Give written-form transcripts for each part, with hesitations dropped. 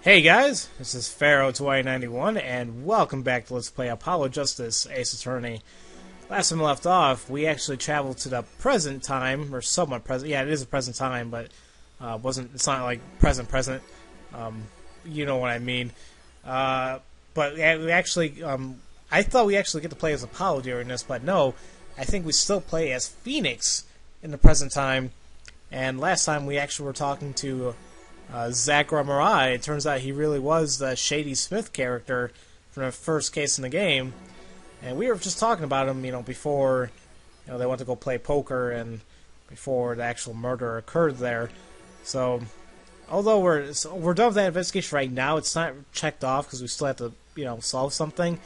Hey guys, this is Pharaoh 2091, and welcome back to Let's Play Apollo Justice Ace Attorney. Last time we left off, we actually traveled to the present time, or somewhat present. Yeah, it is a present time, but it's not like present. You know what I mean. But yeah, we actually, I thought we actually get to play as Apollo during this, but no, I think we still play as Phoenix in the present time. And last time we actually were talking to Zach Marai. It turns out he really was the Shady Smith character from the first case in the game, and we were just talking about him, before, they went to go play poker and before the actual murder occurred there. So, although we're done with that investigation right now, it's not checked off because we still have to, solve something.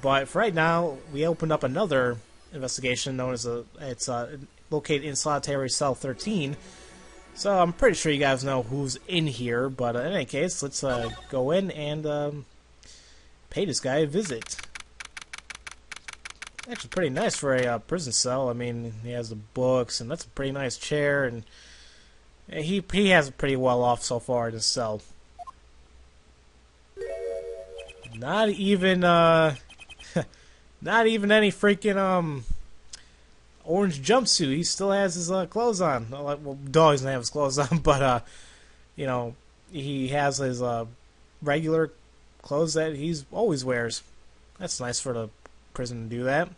But for right now, we opened up another investigation known as it's located in Solitary Cell 13. So I'm pretty sure you guys know who's in here, but in any case, let's go in and pay this guy a visit. Actually, pretty nice for a prison cell. I mean, he has the books, and that's a pretty nice chair, and he has it pretty well off so far in his cell. Not even not even any freaking orange jumpsuit. He still has his clothes on. Well, dog doesn't have his clothes on, but he has his regular clothes that he's always wears. That's nice for the prison to do that.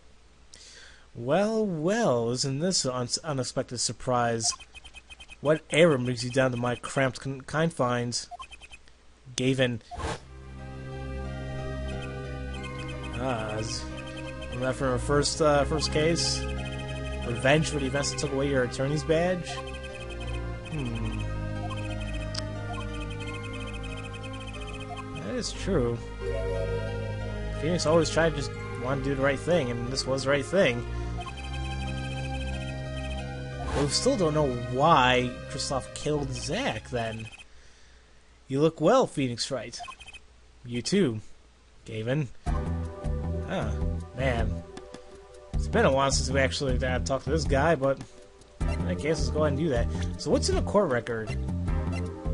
Well, isn't this an unexpected surprise? What error brings you down to my cramped confines? Gavin. Remember from our first case? Revenge for the events that took away your attorney's badge? That is true. Phoenix always tried to just want to do the right thing, and this was the right thing. But we still don't know why Christoph killed Zach, then. You look well, Phoenix Wright. You too, Gavin. Man. It's been a while since we actually talked to this guy, but I guess let's go ahead and do that. So what's in the court record?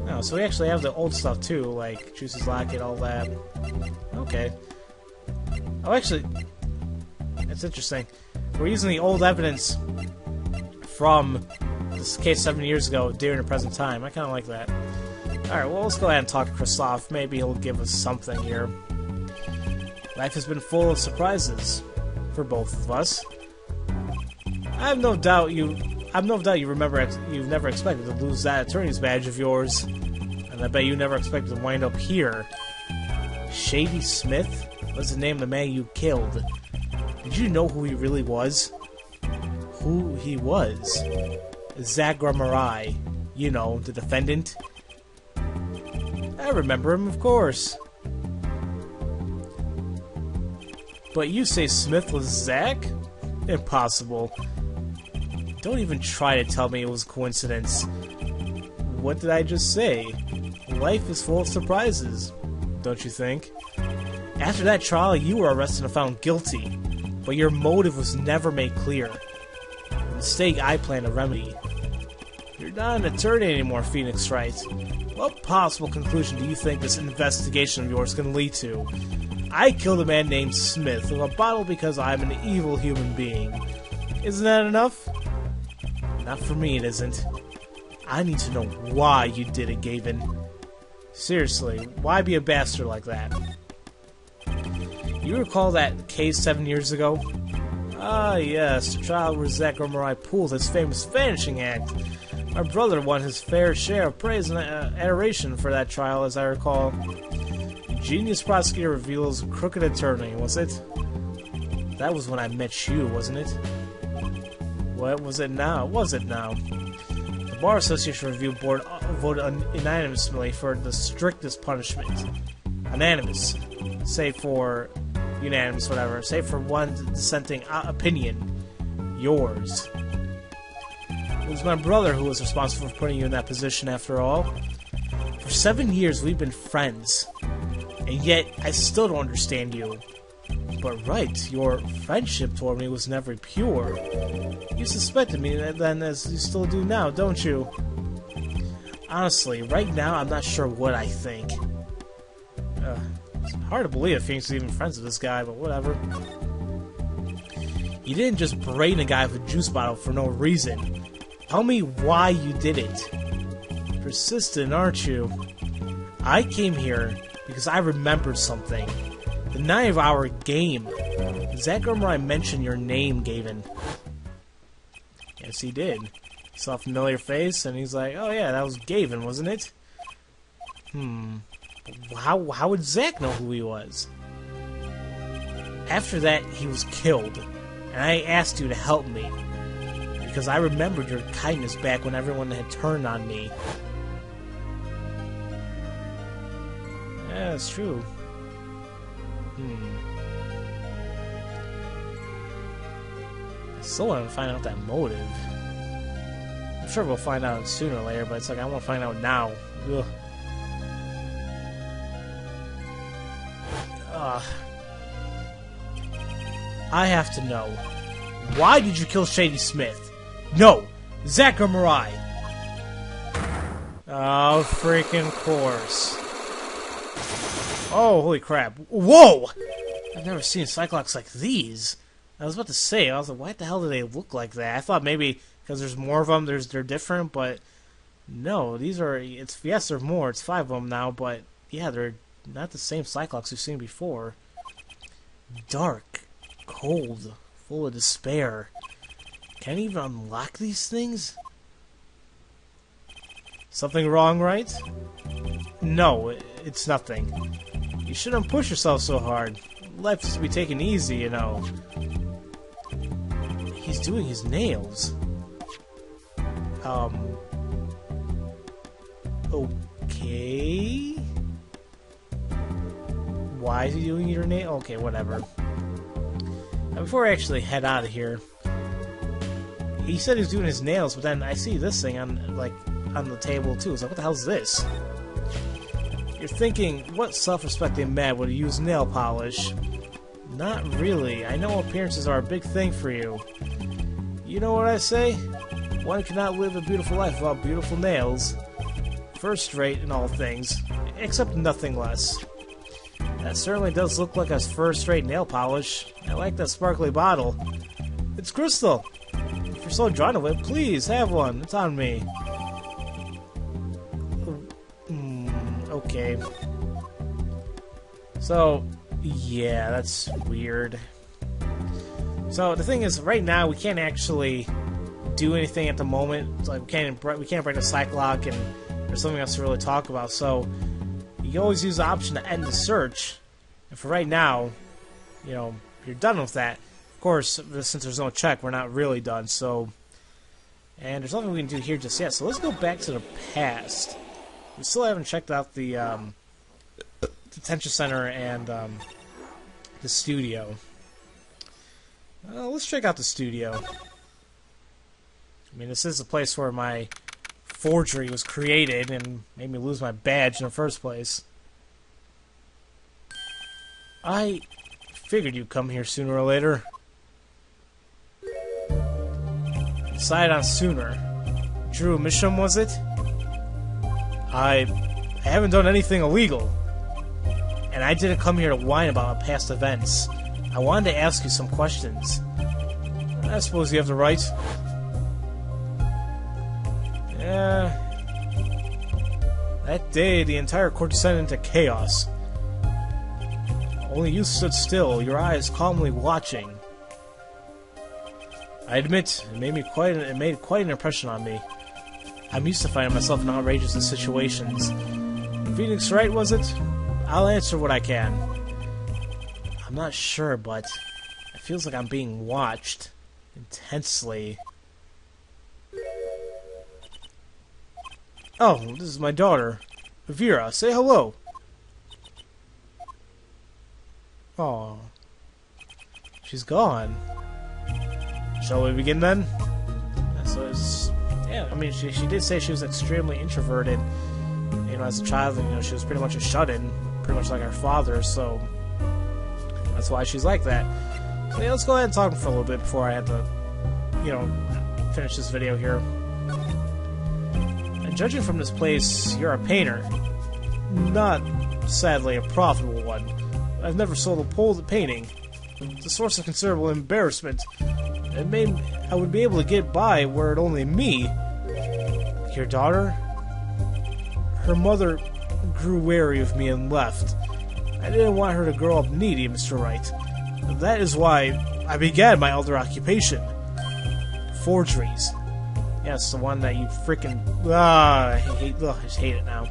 Oh, so we actually have the old stuff too, like Juice's Locket, all that. Okay. Oh, actually, that's interesting. We're using the old evidence from this case 7 years ago during the present time. I kind of like that. Alright, well, let's go ahead and talk to Christoph. Maybe he'll give us something here. Life has been full of surprises for both of us. I have no doubt you remember you've never expected to lose that attorney's badge of yours, and I bet you never expected to wind up here. Shady Smith was the name of the man you killed. Did you know who he really was? Who he was? Zach Marai, the defendant. I remember him, of course. But you say Smith was Zach? Impossible. Don't even try to tell me it was coincidence. What did I just say? Life is full of surprises, don't you think? After that trial, you were arrested and found guilty, but your motive was never made clear. A mistake I plan to remedy. You're not an attorney anymore, Phoenix Wright. What possible conclusion do you think this investigation of yours can lead to? I killed a man named Smith with a bottle because I'm an evil human being. Isn't that enough? Not for me, it isn't. I need to know why you did it, Gavin. Seriously, why be a bastard like that? You recall that case 7 years ago? Ah, yes, the trial where Zach Marai pulled his famous vanishing act. My brother won his fair share of praise and adoration for that trial, as I recall. Genius prosecutor reveals crooked attorney, was it? That was when I met you, wasn't it? What was it now? Was it now? The Bar Association Review Board voted unanimously for the strictest punishment. Unanimous. Save for unanimous, whatever. Save for one dissenting opinion. Yours. It was my brother who was responsible for putting you in that position, after all. For 7 years, we've been friends. And yet, I still don't understand you. But right, your friendship toward me was never pure. You suspected me then, as you still do now, don't you? Honestly, right now, I'm not sure what I think. It's hard to believe that Phoenix is even friends with this guy, but whatever. You didn't just brain a guy with a juice bottle for no reason. Tell me why you did it. Persistent, aren't you? I came here because I remembered something. The 9-hour game. Zachariah mentioned your name, Gavin. Yes, he did. He saw a familiar face, and he's like, oh yeah, that was Gavin, wasn't it? How would Zach know who he was? After that, he was killed, and I asked you to help me, because I remembered your kindness back when everyone had turned on me. Yeah, that's true. I still want to find out that motive. I'm sure we'll find out sooner or later, but it's like I want to find out now. Ugh. I have to know. Why did you kill Shady Smith? No! Zachariah! Oh, freaking course. Oh, holy crap. Whoa! I've never seen Cyclops like these. I was about to say, I was like, why the hell do they look like that? I thought maybe because there's more of them, they're different, but no, these are, yes, there's more, it's 5 of them now, but yeah, they're not the same Cyclops we've seen before. Dark, cold, full of despair. Can't even unlock these things? Something wrong, right? No, it's nothing. You shouldn't push yourself so hard. Life is to be taken easy, you know. He's doing his nails. Okay. Why is he doing your nail? Okay, whatever. Now, before I actually head out of here, he said he was doing his nails, but then I see this thing on the table too. It's like, what the hell is this? You're thinking, what self-respecting man would use nail polish? Not really. I know appearances are a big thing for you. You know what I say? One cannot live a beautiful life without beautiful nails. First rate in all things, except nothing less. That certainly does look like a first-rate nail polish. I like that sparkly bottle. It's crystal. If you're so drawn to it, please have one. It's on me. Okay. So, yeah, that's weird. So the thing is, right now we can't actually do anything at the moment. It's like we can't break the Cyclops, and there's something else to really talk about. So you can always use the option to end the search. And for right now, you know, you're done with that. Of course, since there's no check, we're not really done. So, and there's nothing we can do here just yet. So let's go back to the past. We still haven't checked out the detention center and the studio. Let's check out the studio. I mean, this is the place where my forgery was created and made me lose my badge in the first place. I figured you'd come here sooner or later. Decided on sooner. Drew Misham, was it? I haven't done anything illegal. And I didn't come here to whine about past events. I wanted to ask you some questions. I suppose you have the right. Yeah. That day, the entire court descended into chaos. Only you stood still, your eyes calmly watching. I admit, it made quite an impression on me. I'm used to finding myself in outrageous situations. Phoenix right, was it? I'll answer what I can. I'm not sure, but it feels like I'm being watched intensely. Oh, this is my daughter. Vera, say hello. Oh, she's gone. Shall we begin then? So yeah, I mean, she did say she was extremely introverted. You know, as a child, you know, she was pretty much a shut-in, pretty much like her father. So that's why she's like that. So yeah, let's go ahead and talk for a little bit before I have to, you know, finish this video here. And judging from this place, you're a painter. Not sadly a profitable one. I've never sold a pole painting. It's a source of considerable embarrassment. I would be able to get by were it only me. Your daughter? Her mother grew wary of me and left. I didn't want her to grow up needy, Mr. Wright. That is why I began my other occupation. Forgeries. Yes, the one that you freaking... I just hate it now.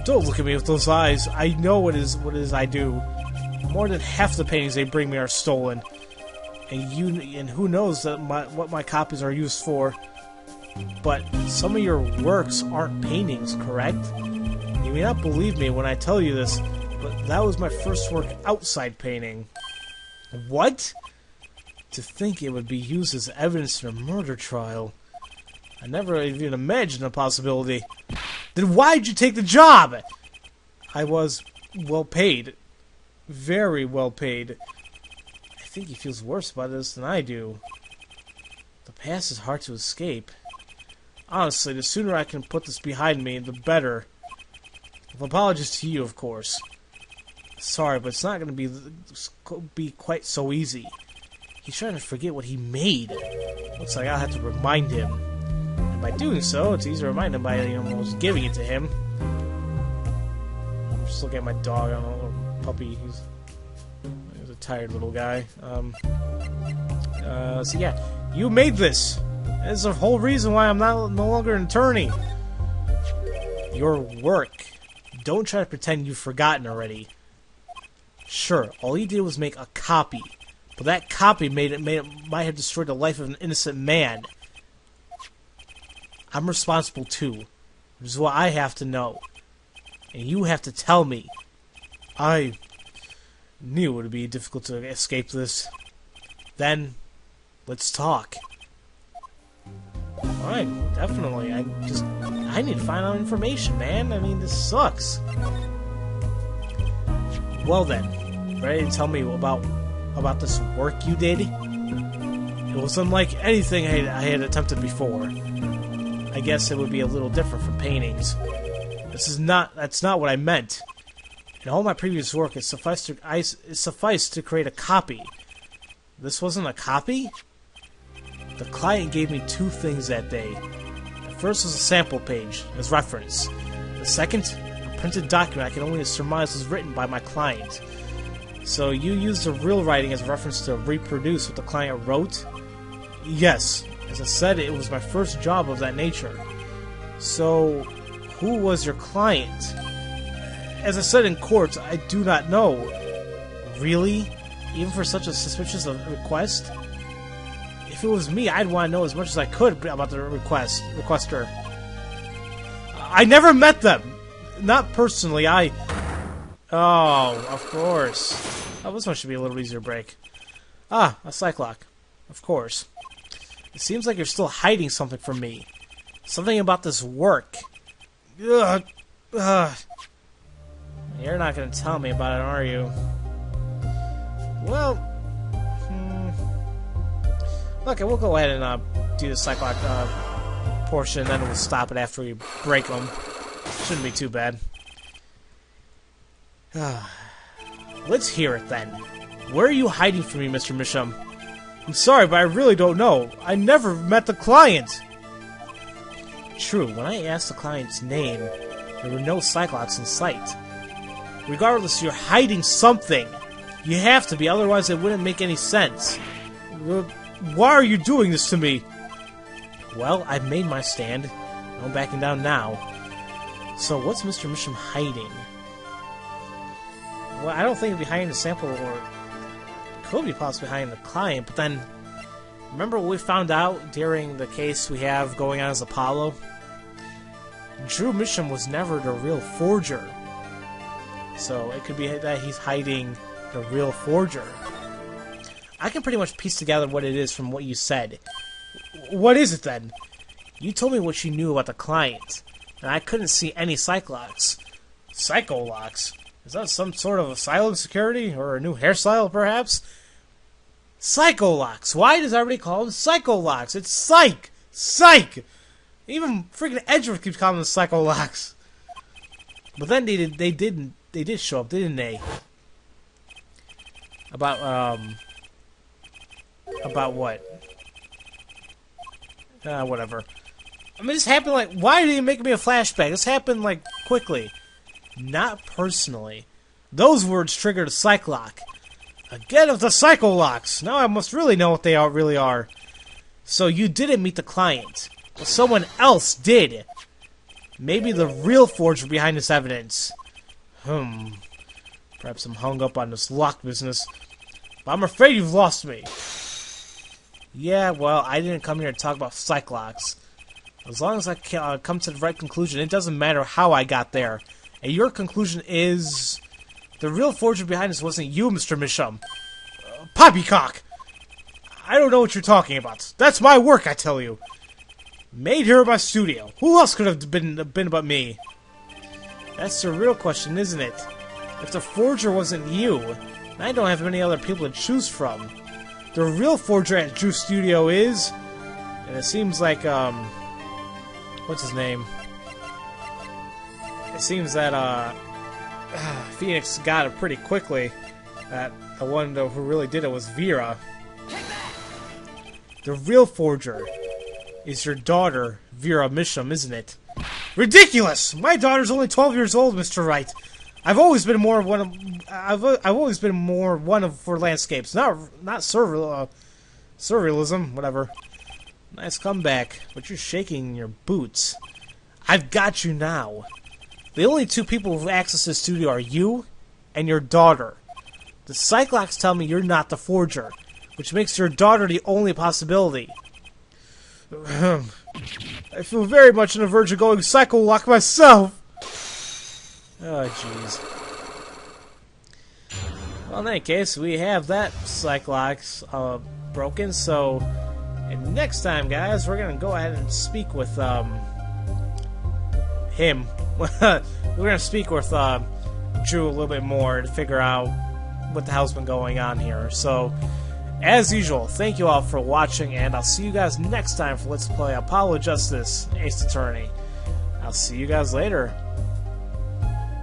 Don't look at me with those eyes. I know what it is I do. More than half the paintings they bring me are stolen. And who knows what my copies are used for. But some of your works aren't paintings, correct? You may not believe me when I tell you this, but that was my first work outside painting. What? To think it would be used as evidence in a murder trial. I never even imagined the possibility. Then why'd you take the job? I was well paid. Very well paid. I think he feels worse about this than I do. The past is hard to escape. Honestly, the sooner I can put this behind me, the better. With apologies to you, of course. Sorry, but it's not going to be quite so easy. He's trying to forget what he made. Looks like I'll have to remind him. And by doing so, it's easy to remind him by almost giving it to him. I'm just looking at my dog. I don't know, little puppy. He's a tired little guy. So yeah, you made this. That's the whole reason why I'm no longer an attorney. Your work. Don't try to pretend you've forgotten already. Sure, all he did was make a copy, but that copy might have destroyed the life of an innocent man. I'm responsible too. This is what I have to know, and you have to tell me. I knew it would be difficult to escape this. Then, let's talk. Fine, definitely. I need to find out information, man. I mean, this sucks. Well then, ready to tell me about this work you did? It was unlike anything I had attempted before. I guess it would be a little different from paintings. That's not what I meant. In all my previous work, it sufficed to create a copy. This wasn't a copy? The client gave me two things that day. The first was a sample page, as reference. The second, a printed document I can only surmise was written by my client. So you used the real writing as reference to reproduce what the client wrote? Yes. As I said, it was my first job of that nature. So, who was your client? As I said in court, I do not know. Really? Even for such a suspicious request? If it was me, I'd want to know as much as I could about the requester. I never met them! Not personally, Oh, of course. Oh, this one should be a little easier to break. Ah, a Cyclock. Of course. It seems like you're still hiding something from me. Something about this work. Ugh. Ugh. You're not going to tell me about it, are you? Well... Okay, we'll go ahead and do the Cyclock portion, then we'll stop it after we break them. Shouldn't be too bad. Let's hear it then. Where are you hiding from me, Mr. Misham? I'm sorry, but I really don't know. I never met the client. True, when I asked the client's name, there were no Cyclops in sight. Regardless, you're hiding something. You have to be, otherwise it wouldn't make any sense. Why are you doing this to me? Well, I've made my stand. No backing down now. So, what's Mr. Misham hiding? Well, I don't think it'd be hiding the sample, or could be possibly hiding the client, but then, remember what we found out during the case we have going on as Apollo? Drew Misham was never the real forger. So, it could be that he's hiding the real forger. I can pretty much piece together what it is from what you said. What is it then? You told me what you knew about the client, and I couldn't see any Cyclocks. Psycholocks? Is that some sort of asylum security, or a new hairstyle, perhaps? Psycholocks! Why does everybody call them Psycholocks? It's Psych! Psych! Even freaking Edgeworth keeps calling them Psycholocks. But then they didn't they did show up, didn't they? About what? Whatever. I mean, this happened like... Why did he make me a flashback? This happened, like, quickly. Not personally. Those words triggered a psych lock. Again of the psycho locks! Now I must really know what they really are. So you didn't meet the client. But someone else did. Maybe the real forger behind this evidence. Perhaps I'm hung up on this lock business. But I'm afraid you've lost me. Yeah, well, I didn't come here to talk about psych locks. As long as I come to the right conclusion, it doesn't matter how I got there. And your conclusion is... The real forger behind this wasn't you, Mr. Misham. Poppycock! I don't know what you're talking about. That's my work, I tell you. Made here at my studio. Who else could have been but me? That's the real question, isn't it? If the forger wasn't you, I don't have many other people to choose from. The real forger at Drew's studio is... And it seems like, what's his name? It seems that, Phoenix got it pretty quickly. That the one who really did it was Vera. The real forger is your daughter, Vera Misham, isn't it? Ridiculous! My daughter's only 12 years old, Mr. Wright. I've always been more one of for landscapes, not surrealism, whatever. Nice comeback, but you're shaking your boots. I've got you now. The only two people who access this studio are you and your daughter. The Cyclops tell me you're not the forger, which makes your daughter the only possibility. I feel very much on the verge of going psycho-lock myself. Oh, jeez. Well, in that case, we have that Cyclops broken, so... And next time, guys, we're gonna go ahead and speak with, him. We're gonna speak with, Drew a little bit more to figure out what the hell's been going on here. So, as usual, thank you all for watching, and I'll see you guys next time for Let's Play Apollo Justice, Ace Attorney. I'll see you guys later.